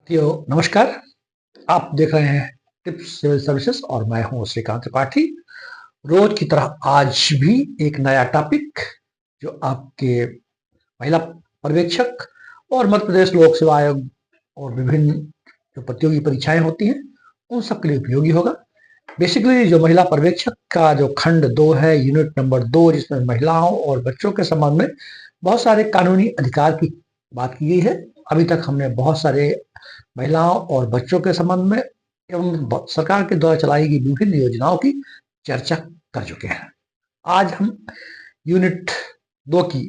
साथियों नमस्कार। आप देख रहे हैं टिप्स सिविल सर्विसेज और मैं हूं श्रीकांत त्रिपाठी। रोज की तरह आज भी एक नया टॉपिक जो आपके महिला पर्यवेक्षक और मध्य प्रदेश लोक सेवा आयोग और विभिन्न जो प्रतियोगी परीक्षाएं होती हैं उन सब के लिए उपयोगी होगा। बेसिकली जो महिला पर्यवेक्षक का जो खंड 2 है, यूनिट नंबर 2, जिसमें महिलाओं और बच्चों के संबंध में बहुत सारे कानूनी अधिकार की बात की गई है। अभी तक हमने बहुत सारे महिलाओं और बच्चों के संबंध में एवं सरकार के द्वारा चलाई गई विभिन्न योजनाओं की चर्चा कर चुके हैं। आज हम यूनिट 2 की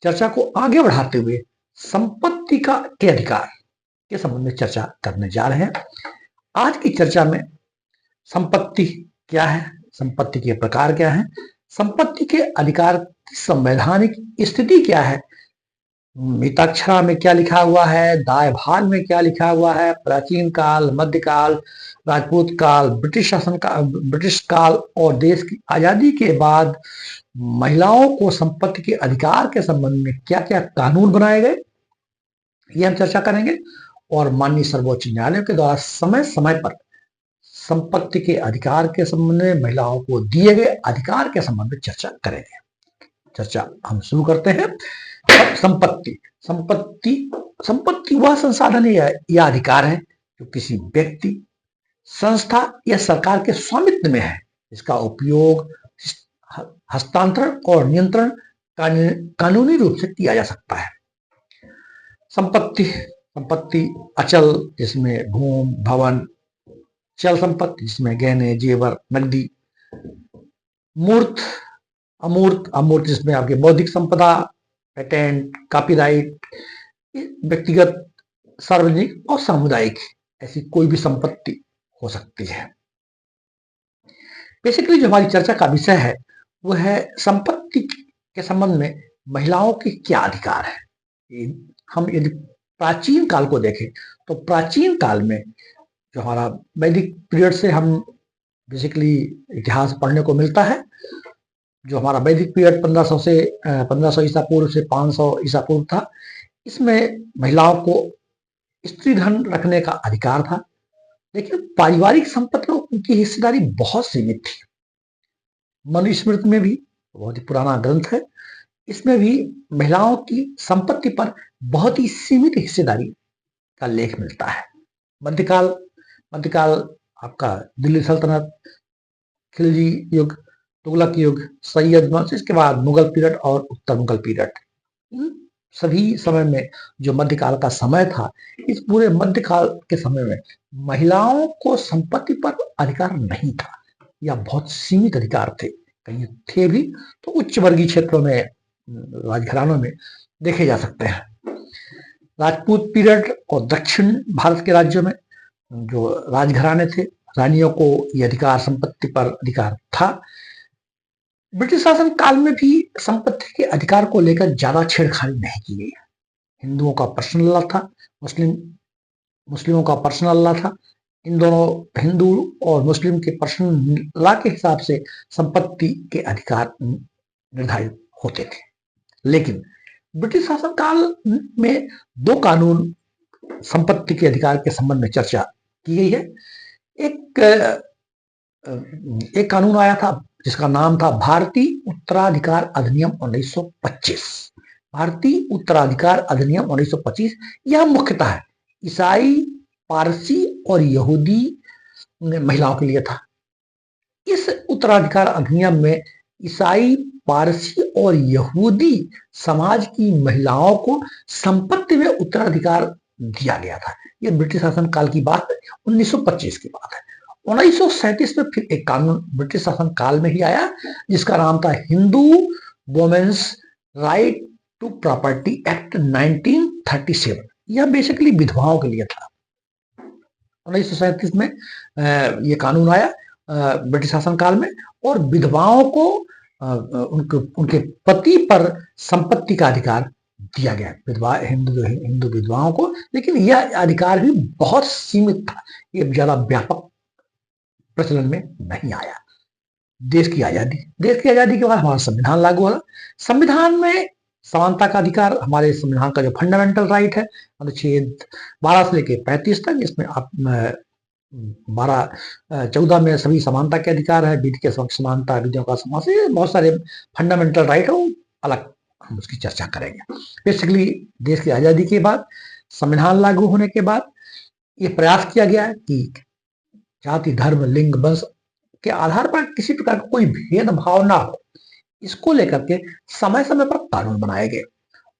चर्चा को आगे बढ़ाते हुए संपत्ति के अधिकार के संबंध में चर्चा करने जा रहे हैं। आज की चर्चा में संपत्ति क्या है, संपत्ति के प्रकार क्या है, संपत्ति के अधिकार की संवैधानिक स्थिति क्या है, मिताक्षरा में क्या लिखा हुआ है, दाय भाग में क्या लिखा हुआ है, प्राचीन काल, मध्यकाल, राजपूत काल, ब्रिटिश शासन का, ब्रिटिश काल और देश की आजादी के बाद महिलाओं को संपत्ति के अधिकार के संबंध में क्या क्या कानून बनाए गए, ये हम चर्चा करेंगे। और माननीय सर्वोच्च न्यायालय के द्वारा समय समय पर संपत्ति के अधिकार के संबंध में महिलाओं को दिए गए अधिकार के संबंध में चर्चा करेंगे। चर्चा हम शुरू करते हैं। संपत्ति संपत्ति संपत्ति वह संसाधन या अधिकार है जो किसी व्यक्ति, संस्था या सरकार के स्वामित्व में है। इसका उपयोग, हस्तांतरण और नियंत्रण कानूनी रूप से किया जा सकता है। संपत्ति अचल, जिसमें भूमि, भवन; चल संपत्ति, जिसमें गहने, जेवर, नकदी; मूर्त, अमूर्त जिसमें आपकी बौद्धिक संपदा, पेटेंट, कॉपीराइट; व्यक्तिगत, सार्वजनिक और सामुदायिक, ऐसी कोई भी संपत्ति हो सकती है। बेसिकली जो हमारी चर्चा का विषय है वह है संपत्ति के संबंध में महिलाओं के क्या अधिकार है। हम यदि प्राचीन काल को देखें तो प्राचीन काल में जो हमारा वैदिक पीरियड से हम बेसिकली इतिहास पढ़ने को मिलता है, जो हमारा वैदिक पीरियड 1500 ईसा पूर्व से 500 ईसा पूर्व था, इसमें महिलाओं को स्त्री धन रखने का अधिकार था, लेकिन पारिवारिक संपत्ति में उनकी हिस्सेदारी बहुत सीमित थी। मनुस्मृति में भी, बहुत ही पुराना ग्रंथ है, इसमें भी महिलाओं की संपत्ति पर बहुत ही सीमित हिस्सेदारी का लेख मिलता है। मध्यकाल आपका दिल्ली सल्तनत, खिलजी युग, तुगलक युग, सैयद वंश, इसके बाद मुगल पीरियड और उत्तर मुगल पीरियड, सभी समय में जो मध्यकाल का समय था, इस पूरे मध्यकाल के समय में महिलाओं को संपत्ति पर अधिकार नहीं था या बहुत सीमित अधिकार थे। कहीं थे भी तो उच्च वर्गीय क्षेत्रों में, राजघरानों में देखे जा सकते हैं। राजपूत पीरियड और दक्षिण भारत के राज्यों में जो राजघराने थे, रानियों को यह अधिकार, संपत्ति पर अधिकार था। ब्रिटिश शासन काल में भी संपत्ति के अधिकार को लेकर ज्यादा छेड़खानी नहीं की गई। हिंदुओं का पर्सनल लॉ था, मुस्लिमों का पर्सनल लॉ था। इन दोनों, हिंदू और मुस्लिम के पर्सनल लॉ के हिसाब से संपत्ति के अधिकार निर्धारित होते थे। लेकिन ब्रिटिश शासन काल में दो कानून संपत्ति के अधिकार के संबंध में चर्चा की गई है। एक कानून आया था जिसका नाम था भारतीय उत्तराधिकार अधिनियम 1925। भारतीय उत्तराधिकार अधिनियम 1925 यह मुख्यतः ईसाई, पारसी और यहूदी महिलाओं के लिए था। इस उत्तराधिकार अधिनियम में ईसाई, पारसी और यहूदी समाज की महिलाओं को संपत्ति में उत्तराधिकार दिया गया था। यह ब्रिटिश शासन काल की बात है, 1925 की बात है। 1937 में फिर एक कानून ब्रिटिश शासन काल में ही आया जिसका नाम था Hindu Women's Right to Property Act 1937। यह बेसिकली विधवाओं के लिए था। 1937 में यह कानून आया ब्रिटिश शासन काल में, और विधवाओं को उनके पति पर संपत्ति का अधिकार दिया गया, हिंदू विधवाओं को। लेकिन यह अधिकार भी बहुत सीमित था, यह ज्यादा व्यापक प्रचलन में नहीं आया। देश की आजादी के बाद हमारा संविधान लागू हुआ। संविधान में समानता का अधिकार हमारे संविधान का जो फंडामेंटल राइट है, अनुच्छेद 12 से लेके 35 तक, इसमें आप 14 में सभी समानता के अधिकार है, विधि के समक्ष समानता, विधियों का समान, से बहुत सारे फंडामेंटल राइट है, वो अलग हम उसकी चर्चा करेंगे। बेसिकली देश की आजादी के बाद, संविधान लागू होने के बाद ये प्रयास किया गया है कि जाति, धर्म, लिंग, वंश के आधार पर किसी प्रकार का कोई भेदभाव ना हो, इसको लेकर के समय समय पर कानून बनाए गए।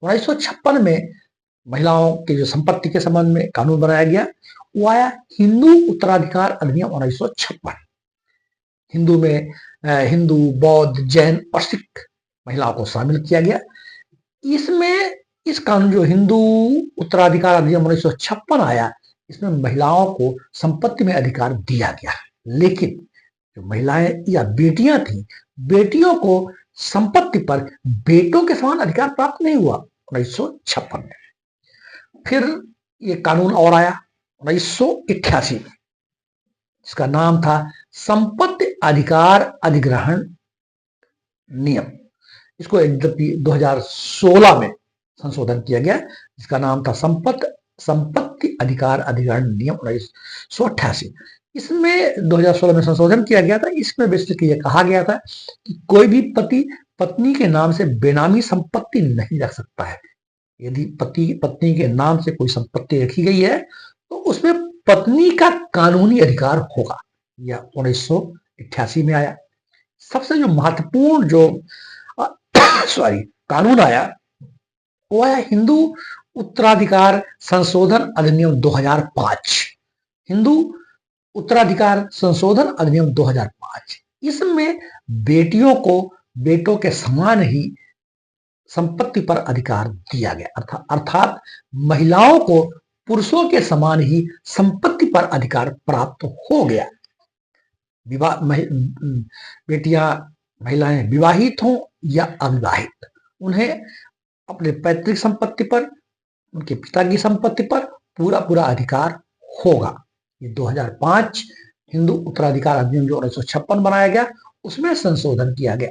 1956 में महिलाओं के जो संपत्ति के संबंध में कानून बनाया गया, वो आया हिंदू उत्तराधिकार अधिनियम 1956। हिंदू में हिंदू, बौद्ध, जैन और सिख महिलाओं को शामिल किया गया। इसमें इस कानून जो हिंदू उत्तराधिकार अधिनियम 1956 आया, इसमें महिलाओं को संपत्ति में अधिकार दिया गया, लेकिन जो महिलाएं या बेटियां थी, बेटियों को संपत्ति पर बेटों के समान अधिकार प्राप्त नहीं हुआ 1956 में। फिर ये कानून और आया 1988, इसका नाम था संपत्ति अधिकार अधिग्रहण नियम। इसको 2016 में संशोधन किया गया, जिसका नाम था संपत्ति अधिकार अधिग्रहण नियम 1988। इसमें 2016 में संशोधन किया गया था। इसमें बेसिकली ये कहा गया था कि कोई भी पति पत्नी के नाम से बेनामी संपत्ति नहीं रख सकता है। यदि पति पत्नी के नाम से कोई संपत्ति रखी गई है तो उसमें पत्नी का कानूनी अधिकार होगा। यह 1988 में आया। सबसे जो महत्वपूर्ण जो कानून आया, वो आया हिंदू उत्तराधिकार संशोधन अधिनियम 2005। हिंदू उत्तराधिकार संशोधन अधिनियम 2005। इसमें बेटियों को बेटों के समान ही संपत्ति पर अधिकार दिया गया, अर्थात महिलाओं को पुरुषों के समान ही संपत्ति पर अधिकार प्राप्त हो गया। बेटियां, महिलाएं विवाहित हों या अविवाहित, उन्हें अपने पैतृक संपत्ति पर, उनके पिता की संपत्ति पर पूरा अधिकार होगा। ये 2005 हिंदू उत्तराधिकार अधिनियम जो 1956 बनाया गया, उसमें संशोधन किया गया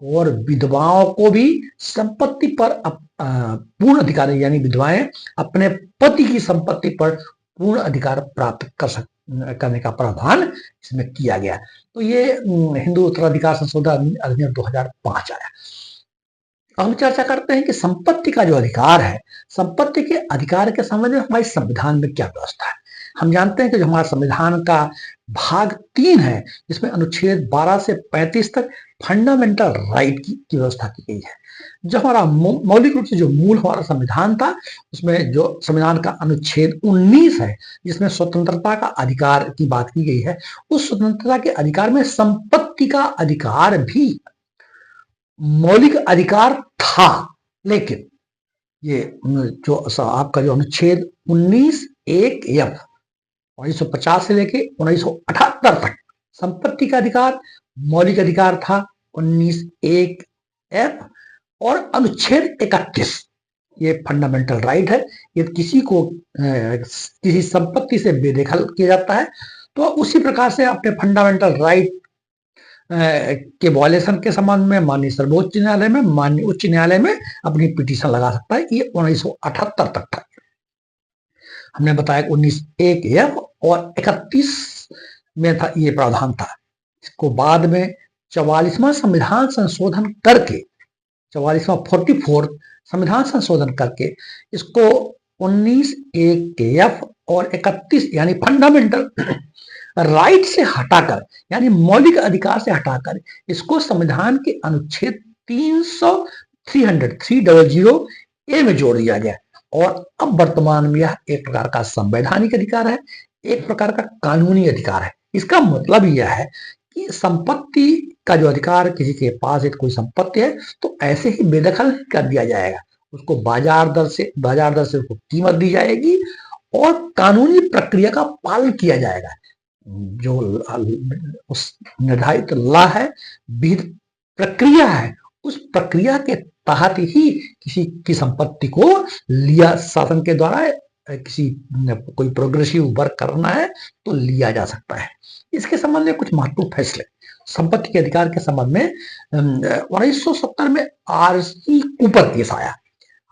और विधवाओं को भी संपत्ति पर पूर्ण अधिकार, यानी विधवाएं अपने पति की संपत्ति पर पूर्ण अधिकार प्राप्त करने का प्रावधान इसमें किया गया। तो ये हिंदू उत्तराधिकार संशोधन अधिनियम 2005 आया। हम चर्चा करते हैं कि संपत्ति का जो अधिकार है, संपत्ति के अधिकार के संबंध में हमारे संविधान में क्या व्यवस्था है। हम जानते हैं कि जो हमारा संविधान का भाग 3 है, जिसमें अनुच्छेद 12 से 35 तक फंडामेंटल राइट की व्यवस्था की गई है। जो हमारा मौलिक रूप से जो मूल हमारा संविधान था, उसमें जो संविधान का अनुच्छेद 19 है, जिसमें स्वतंत्रता का अधिकार की बात की गई है, उस स्वतंत्रता के अधिकार में संपत्ति का अधिकार भी मौलिक अधिकार था। लेकिन ये जो आपका जो अनुच्छेद 19(1)(f) 1950 से लेके 1978 तक संपत्ति का अधिकार मौलिक अधिकार था 19(1)(f) और अनुच्छेद 31 ये फंडामेंटल राइट है। ये किसी को किसी संपत्ति से बेदखल किया जाता है तो उसी प्रकार से अपने फंडामेंटल राइट के वायलेशन के संबंध में माननीय सर्वोच्च न्यायालय में, माननीय उच्च न्यायालय में अपनी पिटीशन लगा सकता है। ये 1978 तक था। हमने बताया 19(1)(f) और 31 में था, ये प्रावधान था। इसको बाद में 44वां संविधान संशोधन करके, 44वां 44 संविधान संशोधन करके इसको 19(1)(f) और 31 यानी फंडामेंटल राइट से हटाकर, यानी मौलिक अधिकार से हटाकर, इसको संविधान के अनुच्छेद 300 में जोड़ दिया गया। और अब वर्तमान में यह एक प्रकार का संवैधानिक अधिकार है, एक प्रकार का कानूनी अधिकार है। इसका मतलब यह है कि संपत्ति का जो अधिकार, किसी के पास एक कोई संपत्ति है तो ऐसे ही बेदखल कर दिया जाएगा, उसको बाजार दर से उसको कीमत दी जाएगी और कानूनी प्रक्रिया का पालन किया जाएगा। जो उस निर्धारित लॉ है, विधि प्रक्रिया है, उस प्रक्रिया के तहत ही किसी की संपत्ति को लिया, शासन के द्वारा किसी कोई प्रोग्रेसिव वर्क करना है तो लिया जा सकता है। इसके संबंध में कुछ महत्वपूर्ण फैसले संपत्ति के अधिकार के संबंध में 1970 में आरसी कूपर केस आया।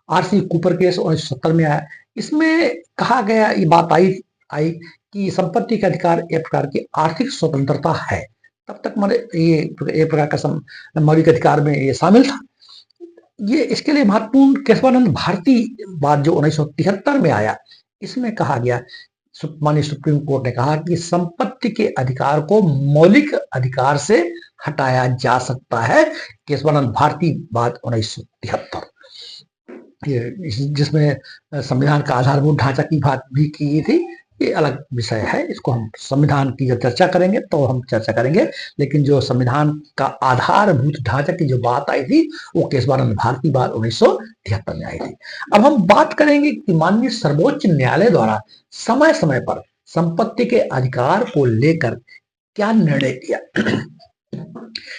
आरसी कूपर केस 1970 में आया। इसमें कहा गया, ये बात आई आई कि संपत्ति के अधिकार एक प्रकार की आर्थिक स्वतंत्रता है। तब तक मैंने ये एक प्रकार का मौलिक अधिकार में ये शामिल था। ये इसके लिए महत्वपूर्ण केशवानंद भारती बात जो 1973 में आया, इसमें कहा गया, माननीय सुप्रीम कोर्ट ने कहा कि संपत्ति के अधिकार को मौलिक अधिकार से हटाया जा सकता है। केशवानंद भारती बात 1973, जिसमें संविधान का आधारभूत ढांचा की बात भी की थी। ये अलग विषय है, इसको हम संविधान की जब चर्चा करेंगे तो हम चर्चा करेंगे, लेकिन जो संविधान का आधारभूत ढांचा की जो बात आई थी वो केशवानंद भारती बात 1973 में आई थी। अब हम बात करेंगे कि माननीय सर्वोच्च न्यायालय द्वारा समय समय पर संपत्ति के अधिकार को लेकर क्या निर्णय किया।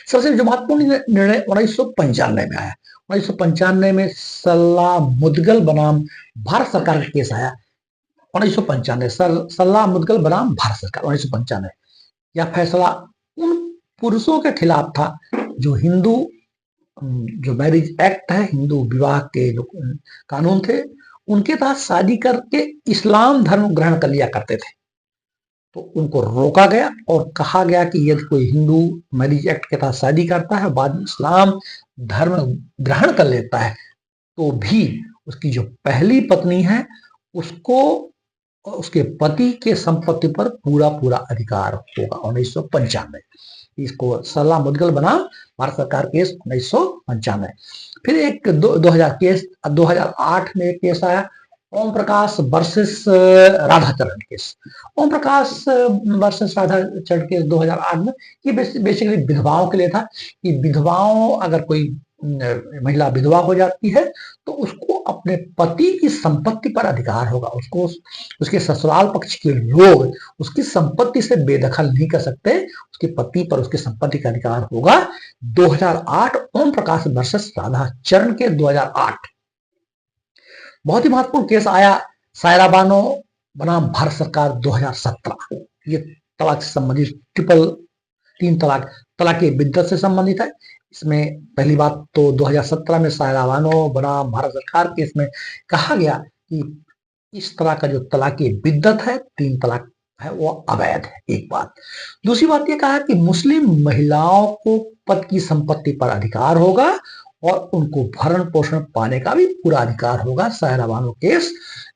सबसे जो महत्वपूर्ण निर्णय 1995 में आया। 1995 में सल्ला मुदगल बनाम भारत सरकार का केस आया। 1995 सल्ला मुदगल बनाम भारत सरकार 1995। यह फैसला उन पुरुषों के खिलाफ था जो हिंदू, जो मैरिज एक्ट है, हिंदू विवाह के जो कानून थे, उनके तहत शादी करके इस्लाम धर्म ग्रहण कर लिया करते थे। तो उनको रोका गया और कहा गया कि यदि कोई हिंदू मैरिज एक्ट के तहत शादी करता है, बाद में इस्लाम धर्म ग्रहण कर लेता है, तो भी उसकी जो पहली पत्नी है उसको उसके पति के संपत्ति पर पूरा पूरा अधिकार होगा। 1995 इसको सल्ला मुदगल बनाम भारत सरकार केस 1995। फिर एक 2000 केस, 2008 में एक केस आया, Om Prakash versus Radhacharan case. Om Prakash versus Radhacharan case 2008 में, ये बेसिकली विधवाओं के लिए था कि विधवाओं, अगर कोई महिला विधवा हो जाती है तो उसको अपने पति की संपत्ति पर अधिकार होगा। उसको उसके ससुराल पक्ष के लोग उसकी संपत्ति से बेदखल नहीं कर सकते, उसके पति पर उसकी संपत्ति का अधिकार होगा। 2008 ओम प्रकाश वर्सेस राधाचरण के 2008। बहुत ही महत्वपूर्ण केस आया सायरा बानो बनाम भारत सरकार 2017। ये तलाक से संबंधित तीन तलाक की बिद्दत से संबंधित है। इसमें पहली बात तो 2017 में सायरा बानो बनाम भारत सरकार के इसमें कहा गया कि इस तरह का जो तलाकी बिद्दत है, 3 तलाक है, वो अवैध है। एक बात। दूसरी बात ये कहा कि मुस्लिम महिलाओं को पति की संपत्ति पर अधिकार होगा और उनको भरण पोषण पाने का भी पूरा अधिकार होगा। सायरा बानो केस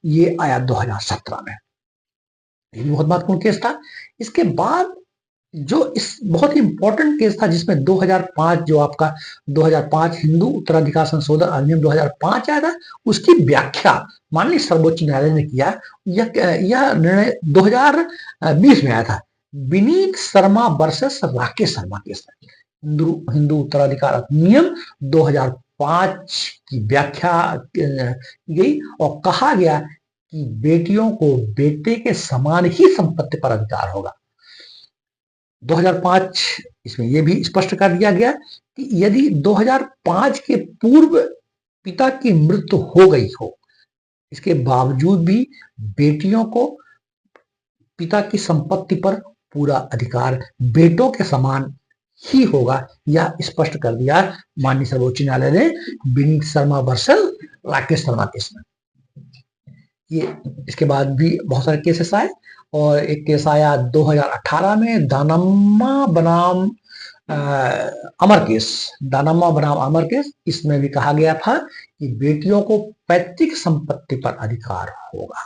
ये आया 2017 में, ये बहुत महत्वपूर्ण केस था। इसके बाद जो इस बहुत ही इंपॉर्टेंट केस था जिसमें 2005 जो आपका 2005 हिंदू उत्तराधिकार संशोधन अधिनियम 2005 आया था, उसकी व्याख्या माननीय सर्वोच्च न्यायालय ने किया। यह निर्णय 2020 में आया था, विनीत शर्मा वर्सेस राकेश शर्मा केस में। हिंदू उत्तराधिकार अधिनियम 2005 की व्याख्या की गई और कहा गया कि बेटियों को बेटे के समान ही संपत्ति पर अधिकार होगा। 2005 इसमें यह भी स्पष्ट कर दिया गया कि यदि 2005 के पूर्व पिता की मृत्यु हो गई हो, इसके बावजूद भी बेटियों को पिता की संपत्ति पर पूरा अधिकार बेटों के समान ही होगा। यह स्पष्ट कर दिया माननीय सर्वोच्च न्यायालय ने विनीत शर्मा वर्सेस राकेश शर्मा केस में। ये इसके बाद भी बहुत सारे केसेस आए और एक केस आया 2018 में दानम्मा बनाम अमर केस। दानम्मा बनाम अमर केस, इसमें भी कहा गया था कि बेटियों को पैतृक संपत्ति पर अधिकार होगा।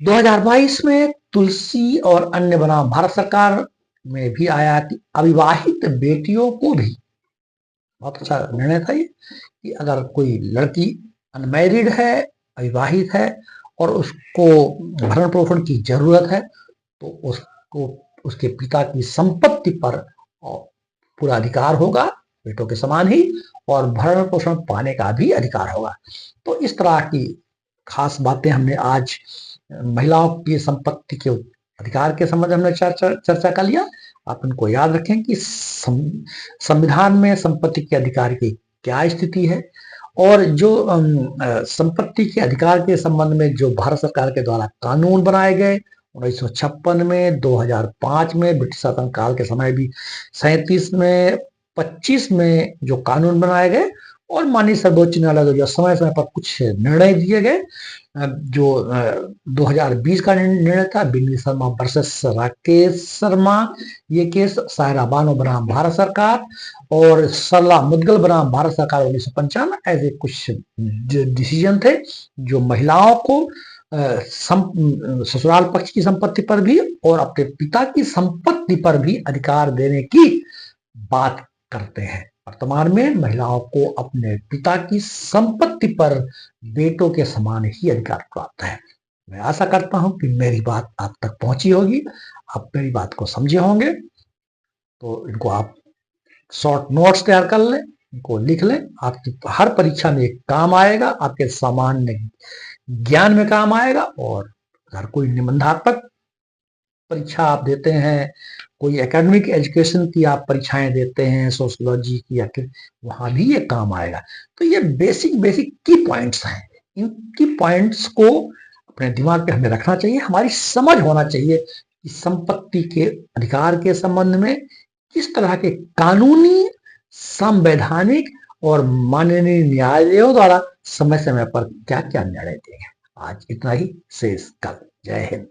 2022 में तुलसी और अन्य बनाम भारत सरकार में भी आया कि अविवाहित बेटियों को भी, बहुत अच्छा निर्णय था ये, कि अगर कोई लड़की अनमैरिड है, अविवाहित है और उसको भरण पोषण की जरूरत है तो उसको उसके पिता की संपत्ति पर पूरा अधिकार होगा बेटों के समान ही, और भरण पोषण पाने का भी अधिकार होगा। तो इस तरह की खास बातें हमने आज महिलाओं की संपत्ति के अधिकार के संबंध में हमने चर्चा कर लिया। आप इनको याद रखें कि संविधान में संपत्ति के अधिकार की क्या स्थिति है और जो संपत्ति के अधिकार के संबंध में जो भारत सरकार के द्वारा कानून बनाए गए 1956 में, 2005 में, ब्रिटिश शासन काल के समय भी 37 में, 25 में जो कानून बनाए गए और माननीय सर्वोच्च न्यायालय द्वारा समय समय पर कुछ निर्णय दिए गए। जो 2020 का निर्णय था बिन्नी शर्मा वर्सेस राकेश शर्मा, ये केस सायरा बानो बनाम भारत सरकार और सरला मुदगल बनाम भारत सरकार 1995, ऐसे कुछ डिसीजन थे जो महिलाओं को ससुराल पक्ष की संपत्ति पर भी और अपने पिता की संपत्ति पर भी अधिकार देने की बात करते हैं। वर्तमान में महिलाओं को अपने पिता की संपत्ति पर बेटों के समान ही अधिकार प्राप्त है। मैं आशा करता हूं कि मेरी बात आप तक पहुंची होगी, आप मेरी बात को समझे होंगे। तो इनको आप शॉर्ट नोट्स तैयार कर लें, इनको लिख लें, आपकी हर परीक्षा में काम आएगा, आपके सामान्य ज्ञान में काम आएगा। और अगर कोई निबंधात्मक परीक्षा आप देते हैं, कोई एकेडमिक एजुकेशन की आप परीक्षाएं देते हैं, सोशियोलॉजी की, या वहां भी ये काम आएगा। तो ये बेसिक बेसिक की पॉइंट्स हैं, इन की पॉइंट्स को अपने दिमाग पे हमें रखना चाहिए। हमारी समझ होना चाहिए कि संपत्ति के अधिकार के संबंध में किस तरह के कानूनी, संवैधानिक और माननीय न्यायालयों द्वारा समय समय पर क्या क्या निर्णय दिए हैं। आज इतना ही, शेष कल। जय हिंद।